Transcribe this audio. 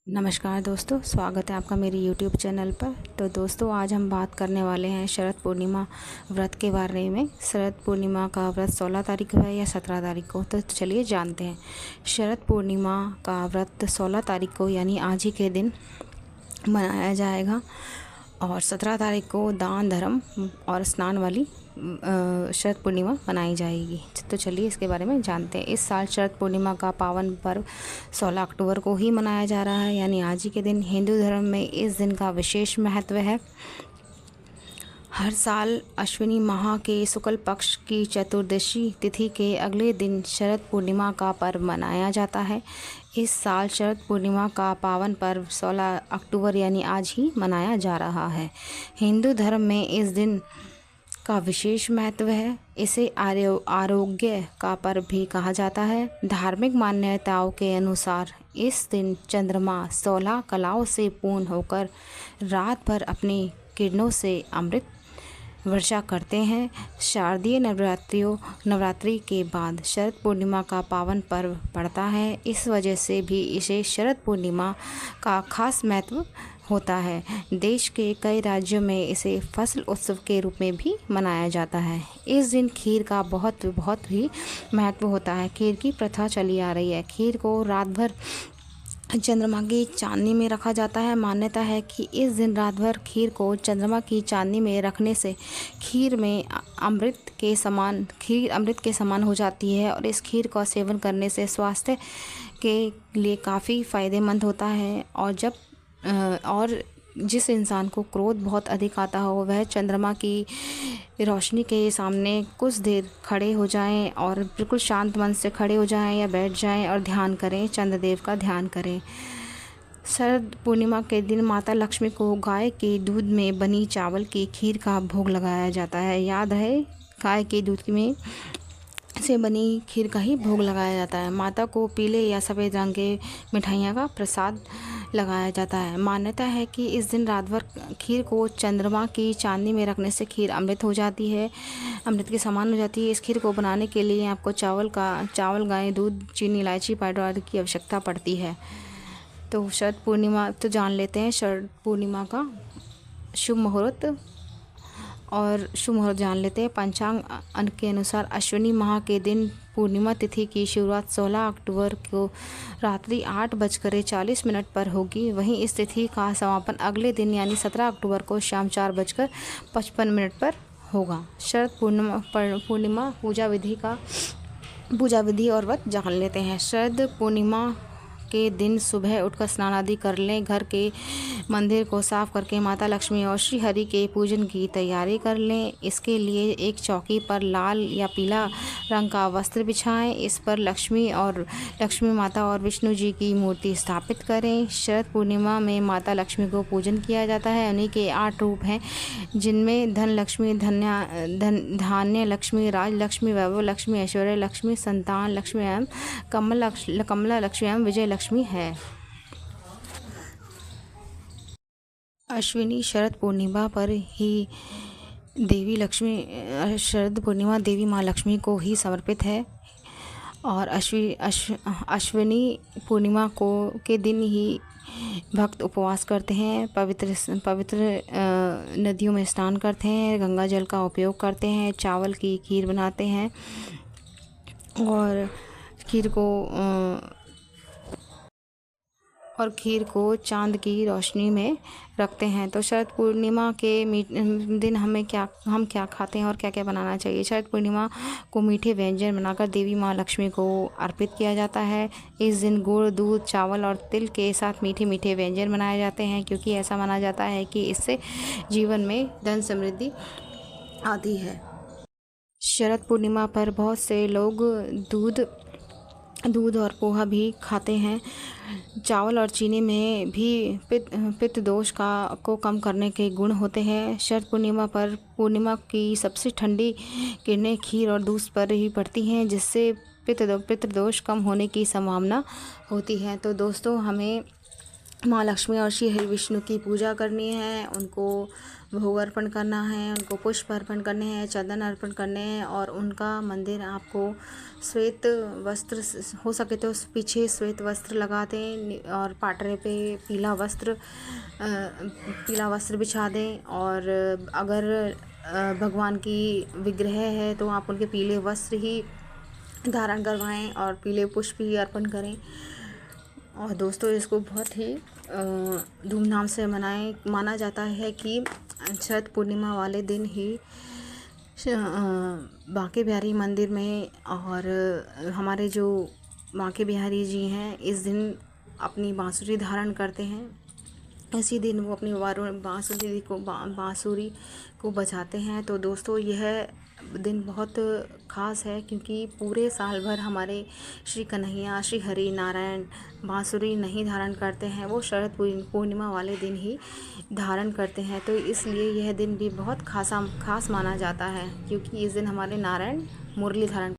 नमस्कार दोस्तों, स्वागत है आपका मेरे YouTube चैनल पर। तो दोस्तों, आज हम बात करने वाले हैं शरद पूर्णिमा व्रत के बारे में। शरद पूर्णिमा का व्रत 16 तारीख को है या 17 तारीख को, तो चलिए जानते हैं। शरद पूर्णिमा का व्रत 16 तारीख को यानी आज ही के दिन मनाया जाएगा और 17 तारीख को दान धर्म और स्नान वाली शरद पूर्णिमा मनाई जाएगी। तो चलिए इसके बारे में जानते हैं। इस साल शरद पूर्णिमा का पावन पर्व 16 अक्टूबर को ही मनाया जा रहा है, यानी आज ही के दिन। हिंदू धर्म में इस दिन का विशेष महत्व है। हर साल अश्विनी माह के शुक्ल पक्ष की चतुर्दशी तिथि के अगले दिन शरद पूर्णिमा का पर्व मनाया जाता है। इस साल शरद पूर्णिमा का पावन पर्व 16 अक्टूबर यानी आज ही मनाया जा रहा है। हिंदू धर्म में इस दिन का विशेष महत्व है। इसे आरोग्य का पर्व भी कहा जाता है। धार्मिक मान्यताओं के अनुसार इस दिन चंद्रमा 16 कलाओं से पूर्ण होकर रात भर अपनी किरणों से अमृत वर्षा करते हैं। शारदीय नवरात्रि के बाद शरद पूर्णिमा का पावन पर्व पड़ता है। इस वजह से भी इसे शरद पूर्णिमा का खास महत्व होता है। देश के कई राज्यों में इसे फसल उत्सव के रूप में भी मनाया जाता है। इस दिन खीर का बहुत ही महत्व होता है। खीर की प्रथा चली आ रही है। खीर को रात भर चंद्रमा की चांदनी में रखा जाता है। मान्यता है कि इस दिन रात भर खीर को चंद्रमा की चांदनी में रखने से खीर अमृत के समान हो जाती है और इस खीर का सेवन करने से स्वास्थ्य के लिए काफ़ी फ़ायदेमंद होता है। और जिस इंसान को क्रोध बहुत अधिक आता हो, वह चंद्रमा की रोशनी के सामने कुछ देर खड़े हो जाएं और बिल्कुल शांत मन से खड़े हो जाएं या बैठ जाएं और ध्यान करें, चंद्रदेव का ध्यान करें। शरद पूर्णिमा के दिन माता लक्ष्मी को गाय के दूध में बनी चावल की खीर का भोग लगाया जाता है। याद है, गाय के दूध में से बनी खीर का ही भोग लगाया जाता है। माता को पीले या सफ़ेद रंग के मिठाइयाँ का प्रसाद लगाया जाता है। मान्यता है कि इस दिन रात भर खीर को चंद्रमा की चांदनी में रखने से खीर अमृत हो जाती है, अमृत के समान हो जाती है। इस खीर को बनाने के लिए आपको चावल, गाय, दूध, चीनी, इलायची पाउडर आदि की आवश्यकता पड़ती है। तो शरद पूर्णिमा तो जान लेते हैं। शरद पूर्णिमा का शुभ मुहूर्त जान लेते हैं। पंचांग के अनुसार अश्विनी माह के दिन पूर्णिमा तिथि की शुरुआत 16 अक्टूबर को रात्रि 8:40 पर होगी। वहीं इस तिथि का समापन अगले दिन यानी 17 अक्टूबर को शाम 4:55 पर होगा। शरद पूर्णिमा पूजा विधि और व्रत जान लेते हैं। शरद पूर्णिमा के दिन सुबह उठकर स्नान आदि कर लें। घर के मंदिर को साफ करके माता लक्ष्मी और श्री हरि के पूजन की तैयारी कर लें। इसके लिए एक चौकी पर लाल या पीला रंग का वस्त्र बिछाएं। इस पर लक्ष्मी माता और विष्णु जी की मूर्ति स्थापित करें। शरद पूर्णिमा में माता लक्ष्मी को पूजन किया जाता है। उन्हीं के 8 रूप हैं, जिनमें धन लक्ष्मी, धान्य लक्ष्मी, राज लक्ष्मी, वैभव लक्ष्मी, ऐश्वर्य लक्ष्मी, संतान लक्ष्मी एवं कमला लक्ष्मी एवं विजय लक्ष्मी है। शरद पूर्णिमा पर ही शरद पूर्णिमा देवी माँ लक्ष्मी को ही समर्पित है और अश्विनी पूर्णिमा के दिन ही भक्त उपवास करते हैं, पवित्र नदियों में स्नान करते हैं, गंगा जल का उपयोग करते हैं, चावल की खीर बनाते हैं और खीर को चांद की रोशनी में रखते हैं। तो शरद पूर्णिमा के दिन हम क्या खाते हैं और क्या क्या बनाना चाहिए। शरद पूर्णिमा को मीठे व्यंजन बनाकर देवी माँ लक्ष्मी को अर्पित किया जाता है। इस दिन गुड़, दूध, चावल और तिल के साथ मीठे व्यंजन बनाए जाते हैं, क्योंकि ऐसा माना जाता है कि इससे जीवन में धन समृद्धि आती है। शरद पूर्णिमा पर बहुत से लोग दूध और पोहा भी खाते हैं। चावल और चीनी में भी पित्त दोष को कम करने के गुण होते हैं। शरद पूर्णिमा की सबसे ठंडी किरणें खीर और दूध पर ही पड़ती हैं, जिससे पित्त दोष कम होने की संभावना होती है। तो दोस्तों, हमें माँ लक्ष्मी और श्री हरि विष्णु की पूजा करनी है, उनको भोग अर्पण करना है, उनको पुष्प अर्पण करने हैं, चंदन अर्पण करने हैं। और उनका मंदिर आपको श्वेत वस्त्र हो सके तो पीछे श्वेत वस्त्र लगा दें और पाटरे पे पीला वस्त्र बिछा दें। और अगर भगवान की विग्रह है तो आप उनके पीले वस्त्र ही धारण करवाएं और पीले पुष्प ही अर्पण करें। और दोस्तों इसको बहुत ही धूमधाम से माना जाता है कि शरद पूर्णिमा वाले दिन ही बांके बिहारी मंदिर में और हमारे जो बांके बिहारी जी हैं इस दिन अपनी बांसुरी धारण करते हैं। इसी दिन वो अपनी बांसुरी को बजाते हैं। तो दोस्तों यह दिन बहुत ख़ास है क्योंकि पूरे साल भर हमारे श्री कन्हैया श्री हरि नारायण बांसुरी नहीं धारण करते हैं, वो शरद पूर्णिमा वाले दिन ही धारण करते हैं। तो इसलिए यह दिन भी बहुत खास माना जाता है क्योंकि इस दिन हमारे नारायण मुरली धारण